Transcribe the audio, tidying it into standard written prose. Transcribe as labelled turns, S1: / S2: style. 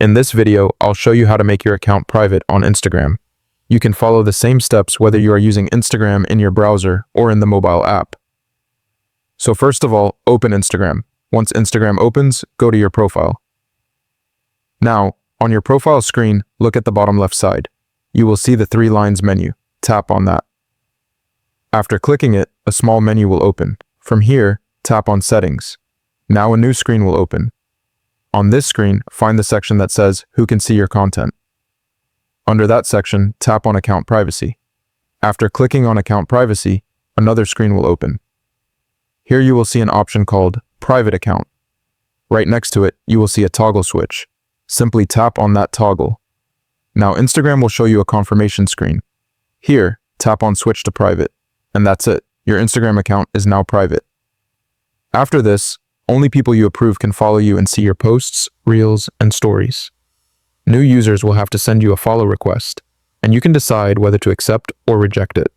S1: In this video, I'll show you how to make your account private on Instagram. You can follow the same steps whether you are using Instagram in your browser or in the mobile app. So first of all, open Instagram. Once Instagram opens, go to your profile. Now, on your profile screen, look at the bottom left side. You will see the 3 lines menu. Tap on that. After clicking it, a small menu will open. From here, tap on Settings. Now a new screen will open. On this screen, find the section that says Who can see your content. Under that section, tap on Account Privacy. After clicking on Account Privacy, another screen will open. Here you will see an option called Private Account. Right next to it, you will see a toggle switch. Simply tap on that toggle. Now Instagram will show you a confirmation screen. Here, tap on Switch to Private. And that's it. Your Instagram account is now private. After this, only people you approve can follow you and see your posts, reels, and stories. New users will have to send you a follow request, and you can decide whether to accept or reject it.